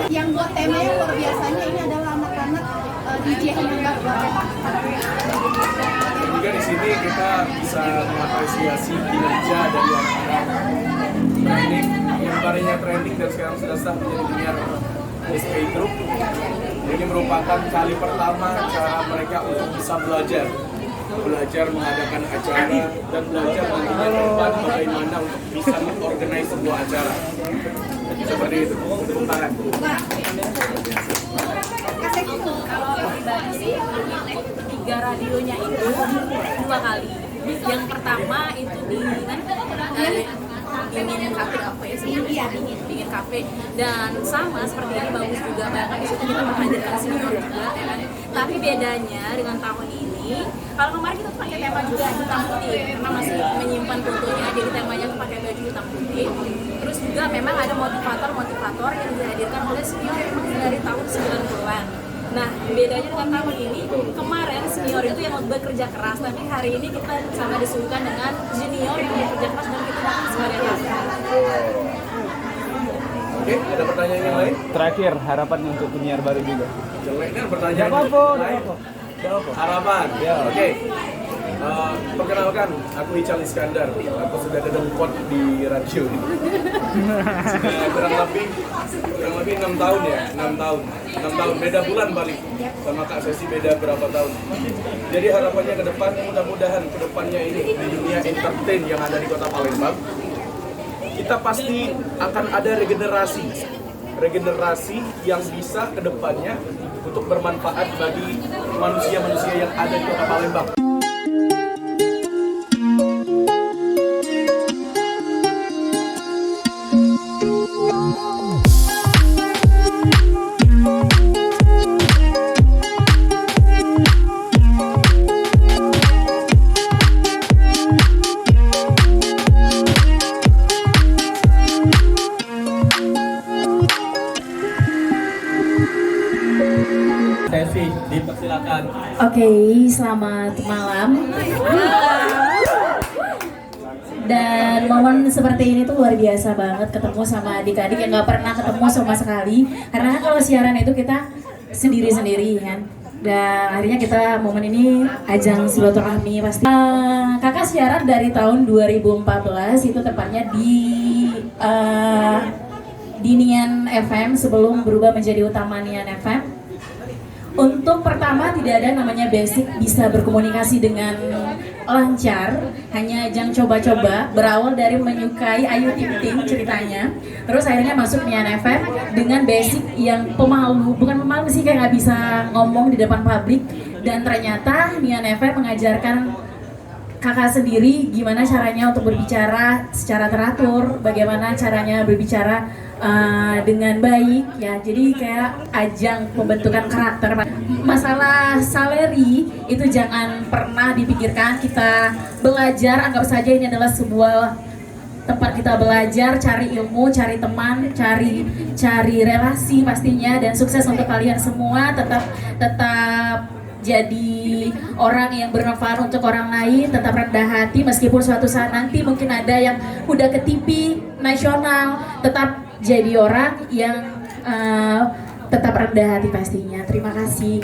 Yang buat tema yang luar biasanya ini adalah anak-anak DJ yang baru. Juga di sini kita bisa mengapresiasi kinerja dari anak-anak training yang tadinya trending dan sekarang sudah sah menjadi penyiar SK Group. Ini merupakan kali pertama cara mereka untuk bisa belajar mengadakan acara dan belajar nantinya ke depan bagaimana untuk bisa mengorganize sebuah acara. Seperti itu, tepuk tangan. Kalau pribadi sih ikut 3 radionya itu 2 kali. Yang pertama itu di dingin kafe apa ya sih? Iya, dingin kafe. Dan sama seperti ini bagus juga banget, di situ kita menghadirkan senior juga ya kan. Tapi bedanya dengan tahun ini, kalau kemarin kita tuh pakai tema juga hitam putih karena masih menyimpan fotonya, jadi temanya tuh pakai baju hitam putih. Terus juga memang ada motivator yang dihadirkan oleh senior yang dari tahun 90-an. Nah, bedanya dengan tahun ini, kemarin senior itu yang bekerja keras, tapi hari ini kita sama disuguhkan dengan junior yang bekerja keras dan kita datang sebagai tamu. Oke, ada pertanyaan yang lain? Terakhir, harapan untuk penyiar baru juga. Jelek kan pertanyaan lain? Harapan? Ya, oke. Perkenalkan, aku Ical Iskandar. Aku sudah kedengkot di radio ini. Sudah kurang lebih 6 tahun ya, 6 tahun. Beda bulan balik sama Kak Sesi, beda berapa tahun. Jadi harapannya ke depan, mudah-mudahan ke depannya ini di dunia entertain yang ada di Kota Palembang, kita pasti akan ada regenerasi yang bisa ke depannya untuk bermanfaat bagi manusia-manusia yang ada di Kota Palembang. Sesi, dipersilakan. Oke, selamat malam. Dan momen seperti ini tuh luar biasa banget, ketemu sama adik-adik yang nggak pernah ketemu sama sekali. Karena kalau siaran itu kita sendiri-sendiri kan. Dan akhirnya kita momen ini ajang silaturahmi pasti. Kakak siaran dari tahun 2014, itu tepatnya di Nian FM sebelum berubah menjadi Utama Nian FM. Untuk pertama tidak ada namanya basic bisa berkomunikasi dengan lancar, hanya ajang coba-coba, berawal dari menyukai Ayu Ting Ting ceritanya. Terus akhirnya masuk Nian FM dengan basic yang bukan pemalu sih, kayak nggak bisa ngomong di depan publik. Dan ternyata Nian FM mengajarkan kakak sendiri gimana caranya untuk berbicara secara teratur, bagaimana caranya berbicara dengan baik ya. Jadi kayak ajang pembentukan karakter. Masalah salary itu jangan pernah dipikirkan, kita belajar, anggap saja ini adalah sebuah tempat kita belajar, cari ilmu, cari teman, cari relasi pastinya. Dan sukses untuk kalian semua, tetap jadi orang yang bermanfaat untuk orang lain, tetap rendah hati meskipun suatu saat nanti mungkin ada yang udah ke TV nasional, tetap jadi orang yang tetap rendah hati pastinya. Terima kasih.